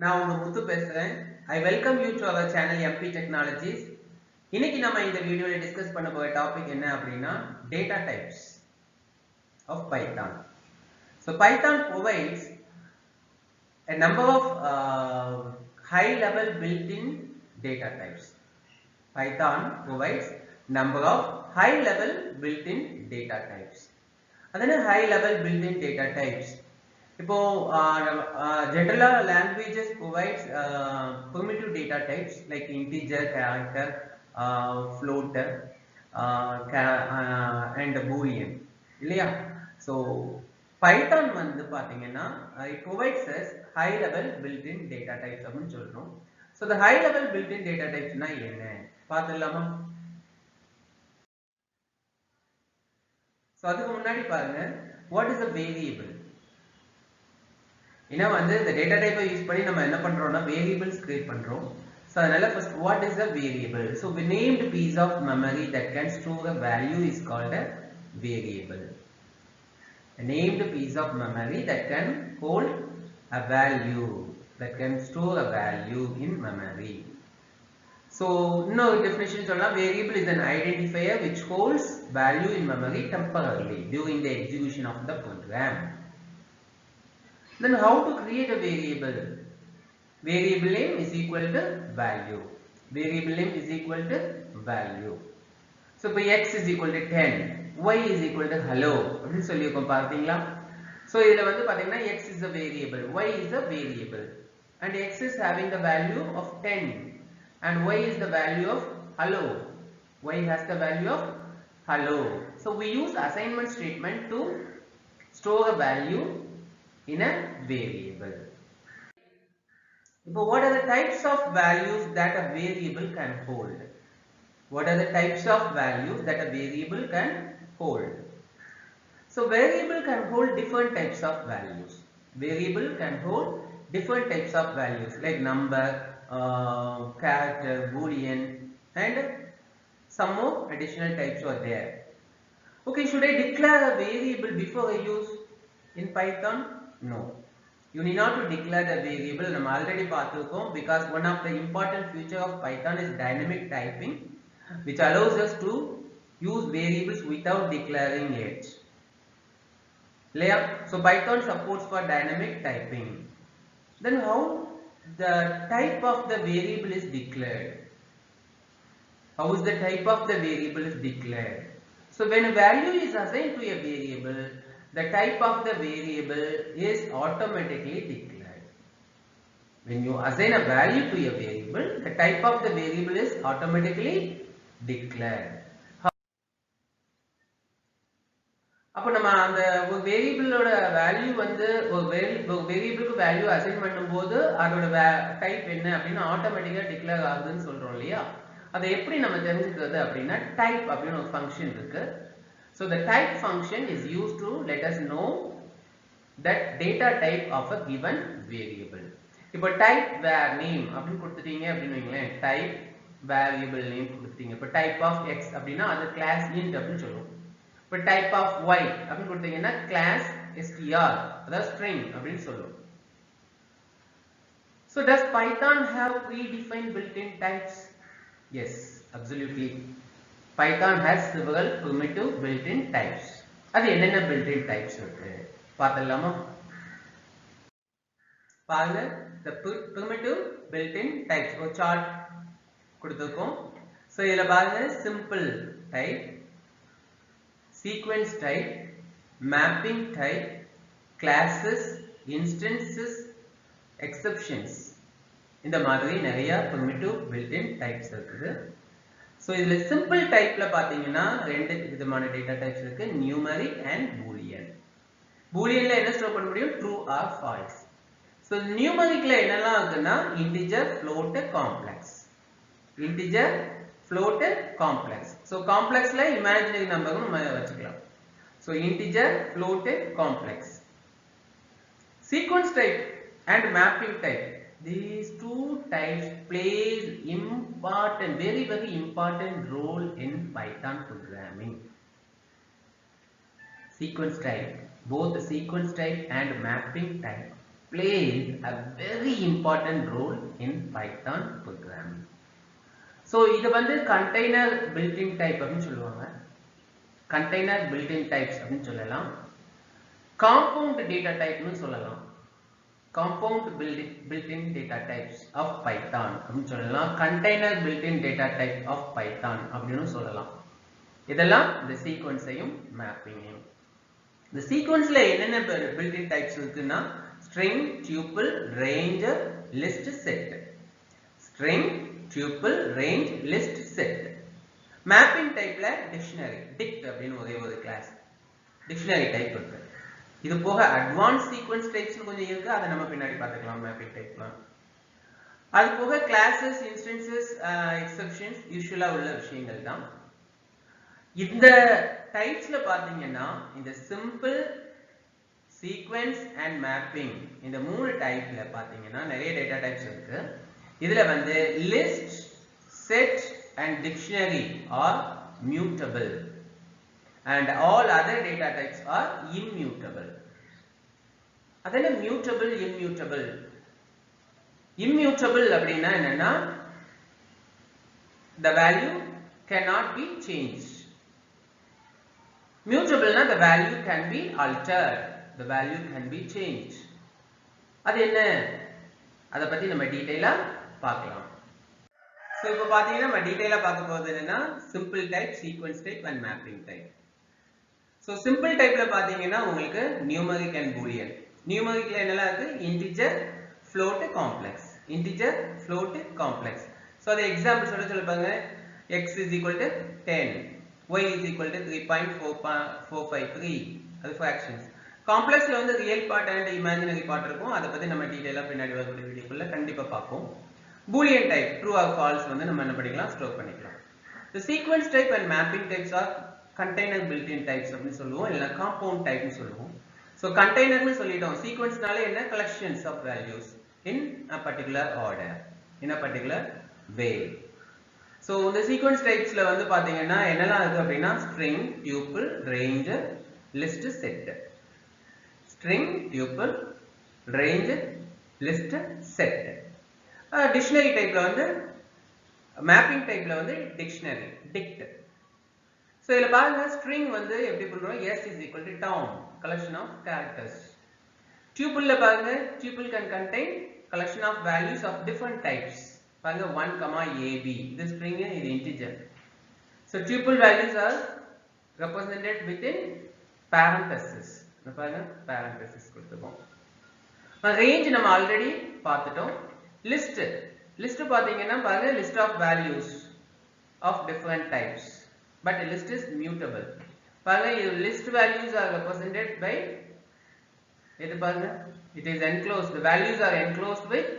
நான் உங்க முத்து பேசுறேன். I welcome you to our channel MP Technologies. இன்னைக்கு நம்ம இந்த வீடியோல டிஸ்கஸ் பண்ண போற டாபிக் என்ன அப்படின்னா data types of Python. So Python provides a number of high level built-in data types. Python provides number of high level built-in data types. அதன high level built-in data types. இப்போ general languages provides primitive data types like integer, character, float, and boolean இல்லையா. So Python வந்து பாத்தீங்கன்னா it provides us high level built-in data types அப்படின்னு சொல்றோம். So the high level built-in data types னா என்ன பாத்துடலாமா? So அதுக்கு முன்னாடி பாருங்க, what is a variable? ஏன்னா வந்து இந்த டேட்டா டைப்பை யூஸ் பண்ணி நம்ம என்ன பண்றோம்னா வேரியபிள்ஸ் கிரியேட் பண்றோம். ஸோ அதனால first what is a variable? So named piece of memory that can store a value is called a variable. Named piece of memory that can hold a value, that can store a value in memory. So இன்னொரு definition சொல்லலாம், variable is an identifier which holds value in memory temporarily during the execution of the program. Then how to create a variable? Variable name is equal to value. Variable name is equal to value. So இப்போ x is equal to 10, y is equal to hello அப்படின்னு சொல்லியிருக்கோம் பார்த்தீங்களா. So இதில் வந்து பார்த்தீங்கன்னா x is a variable, y is a variable, and x is having the value of 10 and y is the value of hello. Y has the value of hello. So we use assignment statement to store a value in a variable. Now, what are the types of values that a variable can hold? What are the types of values that a variable can hold? So, variable can hold different types of values. Variable can hold different types of values like number, character, boolean, and some more additional types are there. Okay, should I declare a variable before I use in Python? No. You need not to declare the variable. We already பார்த்திருக்கோம், because one of the important feature of Python is dynamic typing, which allows us to use variables without declaring it. So Python supports for dynamic typing. Then how the type of the variable is declared? How is the type of the variable is declared? So when a value is assigned to a variable, the type of the variable is automatically declared. When you assign a value to a variable, the type of the variable is automatically declared. அப்போ நம்ம அந்த ஒரு வேரியபிளோட value வந்து ஒரு வேரியபிளுக்கு value assign பண்ணும்போது அதோட type என்ன அப்படின்னு ஆட்டோமேட்டிக்கா டிக்ளேர் ஆகுதுன்னு சொல்றோம் இல்லையா. அதை எப்படி நம்ம தெரிஞ்சுக்கிறது அப்படின்னா டைப் அப்படின்னு ஒரு ஃபங்க்ஷன் இருக்கு. So the type function is used to let us know that data type of a given variable. இப்போ type var name அப்படின்னு கொடுத்துட்டீங்க அப்படின்னு வைங்களேன், type variable name கொடுத்துட்டீங்க. இப்போ type of x அப்படின்னா அது class int அப்படின்னு சொல்லுவோம். இப்போ type of y அப்படின்னு கொடுத்தீங்கன்னா class str, அதாவது string அப்படின்னு சொல்லுவோம். So does Python have predefined built-in types? Yes, absolutely. Python has several primitive built-in types. அது என்னென்ன built-in types இருக்கு பார்த்தலாமா? பாருங்க, the primitive built-in types ஒரு chart கொடுத்திருக்கோம். So இதுல பாருங்க, simple type, sequence type, mapping type, classes, instances, exceptions, இந்த மாதிரி நிறைய primitive built-in types இருக்குது. So இதுல simple typeல பாத்தீங்கன்னா ரெண்டு விதமான data types இருக்கு, numeric and boolean. booleanல என்ன ஸ்டோர் பண்ண முடியும்? true or false. So numericல என்னெல்லாம் இருக்குன்னா integer, float, complex. integer, float, complex. So complexல imaginary number நம்ம வச்சுக்கலாம். So integer, float, complex. Sequence type and mapping type, these two types plays important, very important role in Python programming. Sequence type, both the sequence type and mapping type plays a very important role in Python programming. So இது வந்து container built-in type அப்படின்னு சொல்லுவாங்க. Container built-in types அப்படின்னு சொல்லலாம். Compound data type னு சொல்லலாம். Compound built-in data types of Python அப்படின்னு சொல்லலாம். Container built-in data type of Python அப்படின்னு சொல்லலாம். இதெல்லாம் இந்த சீக்வென்ஸையும் மேப்பிங்கையும். இந்த சீக்வென்ஸ்ல என்னென்ன built-in types இருக்குன்னா string, tuple, range, list, set. String, tuple, range, list, set. Mapping typeல dictionary, dict அப்படின்னு ஒரே ஒரு கிளாஸ் dictionary type இருக்கு. இது போக advanced sequence types கொஞ்சம் இருக்கு, அதை நம்ம பின்னாடி பார்த்துக்கலாம் mapping typeல. அது போக classes, instances, exceptions யூசுவலா உள்ள விஷயங்கள் தான். இந்த டைப்ஸ்ல பாத்தீங்கன்னா இந்த சிம்பிள், சீக்வென்ஸ் அண்ட் மேப்பிங் இந்த மூணு டைப்ல பாத்தீங்கன்னா நிறைய டேட்டா டைப்ஸ் இருக்கு. இதுல வந்து list, set and dictionary are mutable and all other data types are immutable. அதென்ன mutable, immutable? Immutable அப்படின்னா என்னன்னா the value cannot be changed. Mutable na the value can be altered, the value can be changed. அது என்ன? அத பத்தி நம்ம டீடைலா பார்க்கலாம். So இப்போ பாத்தீங்கன்னா நம்ம டீடைலா பார்க்க போறது என்னன்னா simple type, sequence type and mapping type. So simple typeல பாத்தீங்கன்னா உங்களுக்கு numeric and boolean. Numericல என்னலாம் இருக்கு? Integer, float, complex. Integer, float, complex. So the example சொல்லுவாங்க x is equal to 10, y is equal to 3.453. அது fractions. Complexல வந்து real part and imaginary part இருக்கும். அத பத்தி நம்ம டீடைலா பின்னாடி வரக்கூடிய வீடியோக்குள்ள கண்டிப்பா பார்ப்போம். Boolean type, true or false வந்து நம்ம என்ன பண்ணிக்கலாம்? ஸ்டோர் பண்ணிக்கலாம். The sequence type and mapping types are container built-in types அப்படின்னு சொல்லுவோம், இல்ல compound type னு சொல்லுவோம். So container னு சொல்லிட்டோம். Sequenceனால என்ன? Collections of values in a particular order, in a particular way. So இந்த sequence typesல வந்து பாத்தீங்கன்னா என்னலாம் இருக்கு அப்படின்னா string, tuple, range, list, set. String, tuple, range, list, set. Dictionary typeல வந்து mapping typeல வந்து dictionary, dict. So இதுல பாருங்க string வந்து எப்படி சொல்றோம்? S is equal to town, collection of characters. Tuple ல பாருங்க tuple can contain collection of values of different types. பாருங்க 1, AB. This string is integer. So tuple values are represented within parentheses. பாருங்க parentheses கொடுத்துப்போம். Range நம்ம already பார்த்துட்டோம். List பாத்தீங்கன்னா பாருங்க list of values of different types. But the list is mutable. பாருங்க list values are represented by இது பாருங்க it is enclosed, the values are enclosed with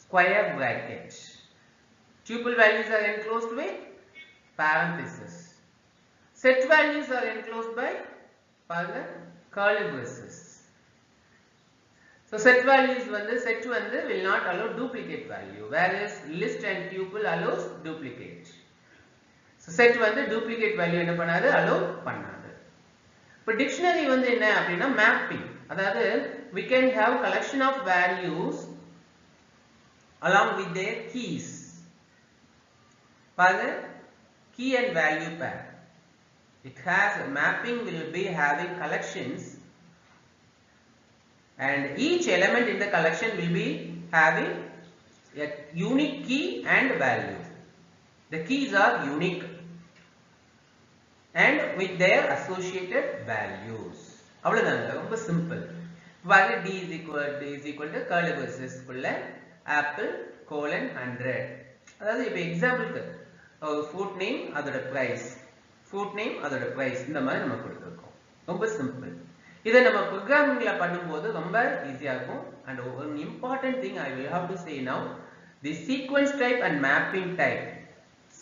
square bracket. Tuple values are enclosed with parentheses. Set values are enclosed by பாருங்க curly braces. So set values வந்து set வந்து will not allow duplicate value, whereas list and tuple allows duplicate. So set வந்து duplicate value என்ன பண்ணாது? allow பண்ணாது. இப்போ dictionary வந்து என்ன அப்படின்னா mapping. அதாவது we can have collection of values along with their keys. பாருங்க key and value pair. It has mapping will be having collections and each element in the collection will be having a unique key and value. The keys are unique and with their associated values. அவ்வளவுதான், ரொம்ப simple. பாருங்க d is equal to curly braces குள்ள apple colon 100. அதாவது இப்போ எக்ஸாம்பிளுக்கு food name அதோட price, food name அதோட price இந்த மாதிரி நம்ம கொடுத்திருக்கோம். ரொம்ப சிம்பிள். இதை நம்ம ப்ரோக்ராமிங்ல பண்ணும்போது ரொம்ப ஈஸியா இருக்கும். and one important thing I will have to say now, the sequence type and mapping type,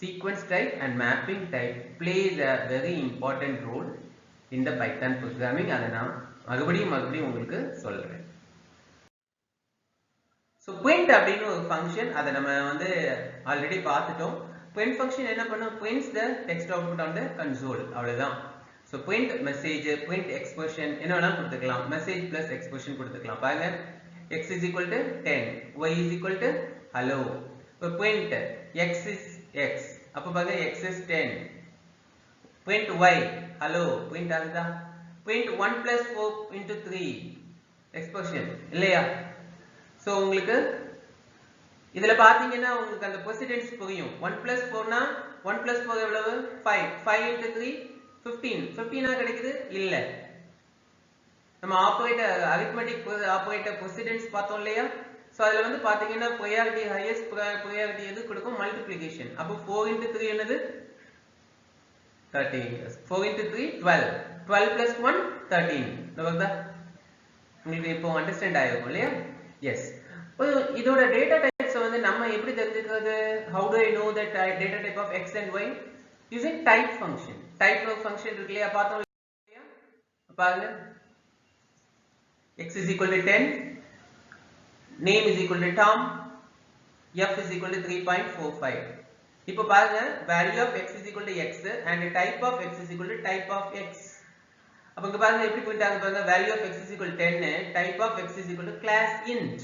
sequence type and mapping type plays a very important role in the Python programming. அதை நான் மறுபடியும் உங்களுக்கு சொல்றேன். So print அப்படின்னு ஒரு function, அதை நம்ம வந்து ஆல்ரெடி பார்த்துட்டோம். print function என்ன பண்ணும்? prints the text output on the console. அவ்வளவுதான். So print message, print expression என்ன வேணாலும் கொடுத்துக்கலாம். message plus expression கொடுத்துக்கலாம். பாருங்க x is equal to 10, y is equal to hello. இப்போ print x is x, அப்போ பாருங்க x is 10. print y hello, print ஆகுதா? print 1 plus 4 into 3 expression இல்லையா? so உங்களுக்கு இதுல பாத்தீங்கன்னா உங்களுக்கு அந்த precedence புரியும். 1 plus 4 னா 1 plus 4 எவ்வளவு? 5. 5 into 3 15. 15 கிடைக்குது இல்ல. நம்ம ஆபரேட்டர் arithmetic operator precedence பார்த்தோம் இல்லையா? சோ அதுல வந்து பாத்தீங்கன்னா priority highest priority எது கொடுக்கும்? multiplication. அப்போ 4 into 3 என்னது? 13. 4 into 3 12. 12 plus 1 13. நமக்கு உங்களுக்கு இப்போ அண்டர்ஸ்டாண்ட் ஆயிருக்கும் இல்லையா? எஸ். இதோட டேட்டா டைப்ஸ் வந்து நம்ம எப்படி தெரிஞ்சுக்கிறது? how do I know that data type of x and y? using type function. type of function இருக்கு இல்லையா? பார்த்தோம் இல்லையா? பாருங்க x is equal to 10, name is equal to Tom, f is equal to 3.45. இப்போ பாருங்க value of x is equal to x and type of x is equal to type of x. அப்ப இங்க பாருங்க எப்படி பிரிண்ட் ஆகுது பாருங்க, value of x is equal to 10, type of x is equal to class int.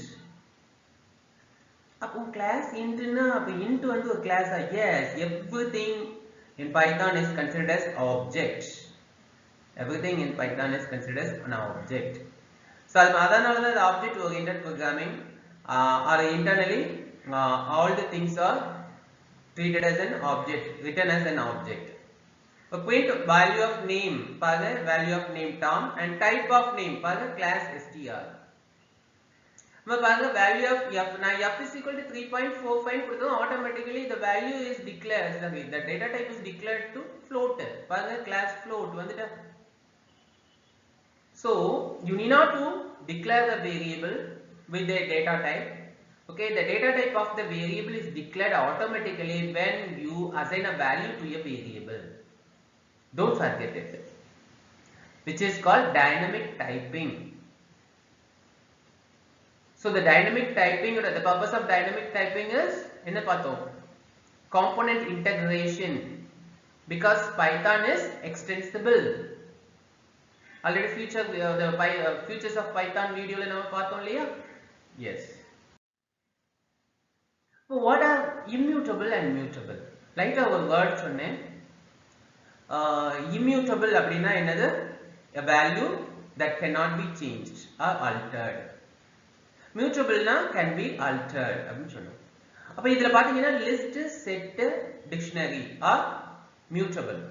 அப்போ class int னா அப்ப int வந்து ஒரு class ah? yes, everything in Python is considered as object. everything in Python is considered as an object. so அதனால தான் object oriented programming or internally all the things are treated as an object, written as an object. So print value of name, பாருங்க value of name Tom, and type of name பாருங்க class str. நம்ம பாருங்க value of f, நான் f is equal to 3.45 கொடுத்தோம், automatically the value is declared, sorry, the data type is declared to float. பாருங்க class float வந்துட்டா. so you need not to declare the variable with the data type. okay, the data type of the variable is declared automatically when you assign a value to a variable. don't forget it, which is called dynamic typing. so the dynamic typing, or the purpose of dynamic typing is enna paathom? component integration, because Python is extensible. already features of Python video la nama paathom illaya? yes. so what are immutable and mutable? லைட்டா ஒரு word சொன்னேன். immutable அப்படினா என்னது? a value that cannot be changed or altered. mutable na can be altered அப்படினு சொன்னோம். அப்ப இதுல பாத்தீங்கன்னா list, set, dictionary are mutable,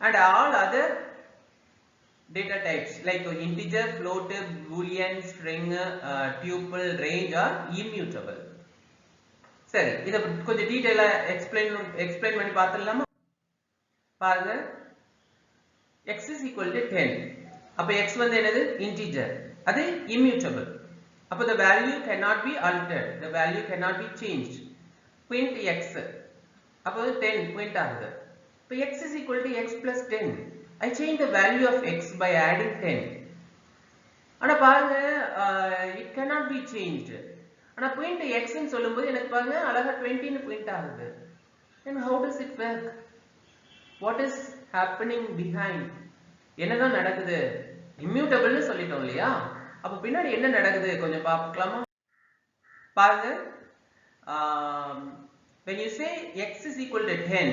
and all other data types like integer, float, boolean, string, tuple, range are immutable. சரி, இத கொஞ்சம் டீடைலா explain பண்ணி பார்த்தலாமா? பாருங்க x is equal to 10. அப்ப x வந்து என்னது? integer. அது immutable. அப்ப the value cannot be altered, the value cannot be changed. print x, அப்ப 10 print ஆகுது. இப்ப x is equal to x plus 10. I change the value of x by adding 10. ஆனா பாருங்க it cannot be changed. ஆனா print x ன்னு சொல்லும்போது எனக்கு பாருங்க அழகா 20 ன்னு print ஆகுது. then how does it work? what is happening behind? என்னதான் நடக்குது? immutable ன்னு சொல்லிட்டோம் இல்லையா? அப்ப பின்னாடி என்ன நடக்குது கொஞ்சம் பார்க்கலாமா? பாருங்க when you say x is equal to 10,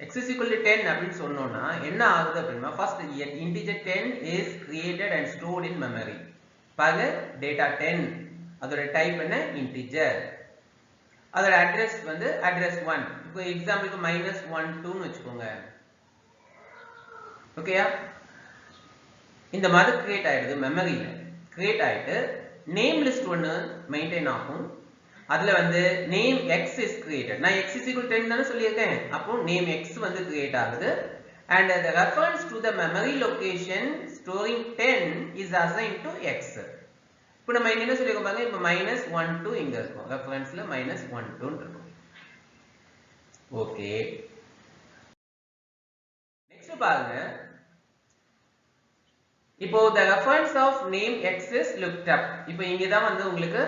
x is equal to 10 அப்படினு சொன்னோம்னா என்ன ஆகுது அப்படினா, first integer 10 is created and stored in memory. பாருங்க data 10, அதோட டைப் என்ன? integer. அதோட address வந்து address 1. இப்போ எக்ஸாம்பிளுக்கு -12 ன்னு வெச்சுக்கோங்க. ஓகேயா? இந்த மாதிரி கிரியேட் ஆயிடுது, மெமரியில கிரியேட் ஆயிட்டு நேம் லிஸ்ட் ஒன்னு மெயின்டைன் ஆகும். அதுல வந்து நேம் x is created. நான் x is equal to 10 தான சொல்லியிருக்கேன். அப்போ நேம் x வந்து கிரியேட் ஆகுது, and the reference to the memory location storing 10 is assigned to x. இப்போ நம்ம என்ன சொல்லிருக்கோம் பாருங்க, இப்போ -12 இங்க இருக்கும், ரெஃபரன்ஸ்ல -12 ன்னு இருக்கும். ஓகே, நெக்ஸ்ட் பாருங்க, இப்போ the reference of name x is looked up. இப்போ இங்க தான் வந்து உங்களுக்கு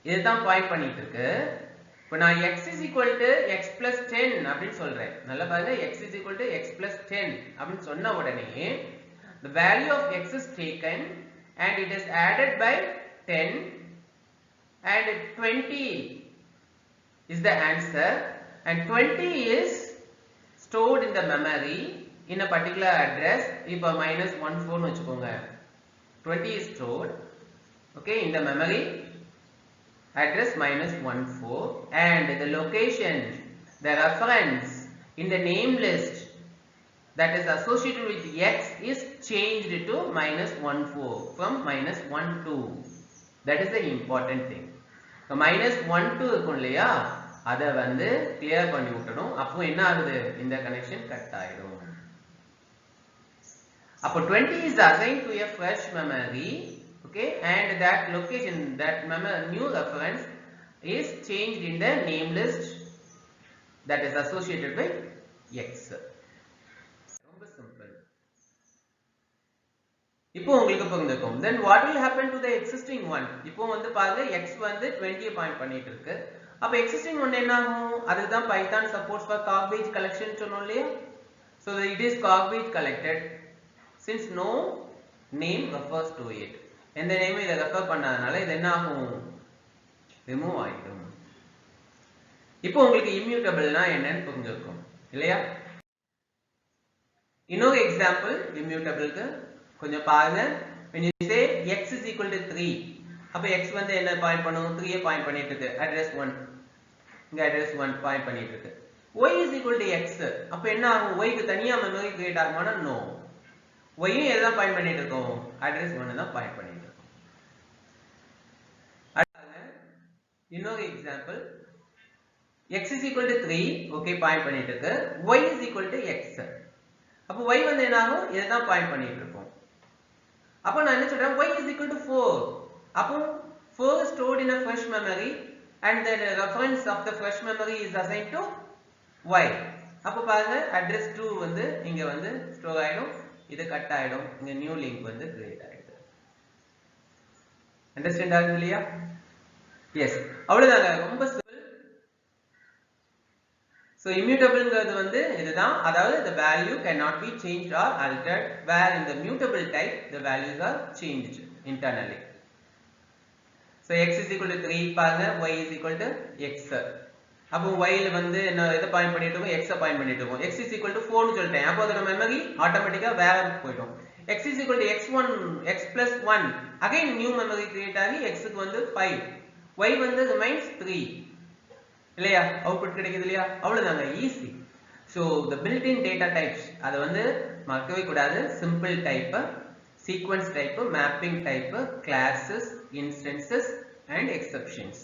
இதுதான் பாயிண்ட் பண்ணிட்டு இருக்கு. இப்போ நான் x is equal to x plus 10 அப்படினு சொல்றேன். நல்லா பாருங்க, x is equal to x plus 10 அப்படினு சொன்ன உடனே the value of x is taken and it is added by 10 and 20 is the answer, and 20 is stored in the memory in a particular address. இப்போ -14 னு வெச்சுக்கோங்க. 20 is stored, okay, in the memory address -14, and the location, the reference in the name list that is associated with X is changed to -14 from -12. That is the important thing. So -12 இருக்கும் இல்லையா, அதை வந்து clear பண்ணி விட்டணும். அப்போ என்ன ஆகுது, இந்த connection cut ஆயிடும். அப்போ 20 is assigned to a fresh memory, okay, and that location, that new reference is changed in the name list that is associated with X. ரொம்ப simple. இப்போ உங்களுக்கு புரிஞ்சிருக்கும். Then what will happen to the existing one? இப்போ வந்து பாருங்க, X வந்து 20 point பண்ணிட்டு இருக்கு. அப்ப existing one என்ன ஆகும், அதுதான் Python supports for garbage collection சொன்னோம் இல்லையா. So it is garbage collected since no name refers to it. எந்த நேம் இத ரெஃபர் பண்ணாதனால இது என்ன ஆகும், ரிமூவ் ஆயிடும். இப்போ உங்களுக்கு இம்யூட்டபிள்னா என்னன்னு புரிஞ்சிருக்கும் இல்லையா. இன்னொரு எக்ஸாம்பிள் இம்யூட்டபிளுக்கு கொஞ்சம் பாருங்க. when you say x is equal to 3, அப்ப x வந்து என்ன பாயிண்ட் பண்ணும், 3 பாயிண்ட் பண்ணிட்டு இருக்கு, அட்ரஸ் 1, இங்க அட்ரஸ் 1 பாயிண்ட் பண்ணிட்டு இருக்கு. y is equal to x, அப்ப என்ன ஆகும், y க்கு தனியா மெமரி கிரியேட் ஆகுமானா நோ, y யும் எதை தான் பாயிண்ட் பண்ணிட்டு இருக்கோம், அட்ரஸ் 1 தான் பாயிண்ட் பண்ணிட்டு இருக்கோம். இன்னொரு example, x is equal to 3, okay, point பண்ணிட்டு இருக்கு, y is equal to x, அப்ப y வந்து என்ன ஆகும், இதை தான் பாயிண்ட் பண்ணிட்டு இருக்கோம். அப்ப நான் என்ன சொல்றேன், y is equal to 4, அப்போ 4 is stored in a fresh memory and the reference of the fresh memory is assigned to y. அப்ப பாருங்க, address 2 வந்து இங்க வந்து ஸ்டோர் ஆயிடும், இது கட் ஆயிடும், இங்க நியூ லிங்க் வந்து கிரியேட் ஆயிடுது. அண்டர்ஸ்டாண்ட் ஆகுது இல்லையா? எஸ், அவ்வளவுதாங்க, ரொம்ப சிம்பிள். So immutable வந்து இதுதான், அதாவது the value cannot be changed or altered, where in the mutable type the values are changed internally. So x is equal to 3 பாருங்க, y is equal to x. அப்போ y ல வந்து என்ன எதை point பண்ணிட்டு இருக்கோம், x பாயிண்ட் பண்ணிட்டு இருக்கோம். x is equal to 4 னு சொல்லிட்டேன், அப்போ அதோட மெமரி ஆட்டோமேட்டிக்கா வேற போய்டும். x is equal to x1, x plus 1, again new memory create ஆகி x க்கு வந்து 5, y வந்து remains 3 இல்லையா, அவுட்புட் கிடைக்குது இல்லையா, அவ்வளவுதாங்க, easy. So the built-in data types அதை வந்து மறக்கவே கூடாது. Simple type, sequence type, mapping type, classes, instances and exceptions.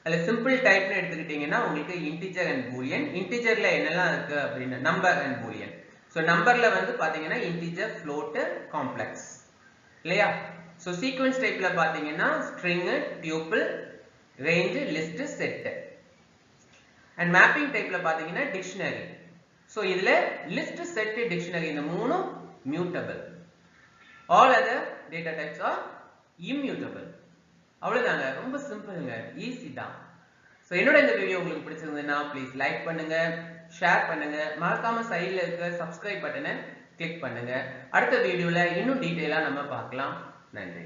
அதில் சிம்பிள் டைப்னு எடுத்துக்கிட்டீங்கன்னா உங்களுக்கு இன்டிஜர் அண்ட் பூலியன். இன்டிஜர்ல என்னெல்லாம் இருக்கு அப்படின்னா நம்பர் அண்ட் பூலியன். ஸோ நம்பர்ல வந்து பார்த்தீங்கன்னா இன்டிஜர், ஃப்ளோட், காம்ப்ளெக்ஸ் இல்லையா. ஸோ சீக்வென்ஸ் டைப்ல பார்த்தீங்கன்னா string, tuple, range, list, set. And mapping டைப்ல பாத்தீங்கன்னா டிக்ஷனரி. சோ இதுல லிஸ்ட், செட், டிக்ஷனரி இந்த மூணும் mutable. All other data types R immutable. அவ்வளவுதாங்க, ரொம்ப சிம்பிள்ங்க, ஈஸி தான். சோ என்னோட இந்த வீடியோ உங்களுக்கு பிடிச்சிருந்ததுன்னா ப்ளீஸ் லைக் பண்ணுங்க, ஷேர் பண்ணுங்க, மறக்காம சைடுல இருக்க சப்ஸ்கிரைப் பட்டனை கிளிக் பண்ணுங்க. அடுத்த வீடியோல இன்னும் டீடைலா நம்ம பார்க்கலாம். நன்றி.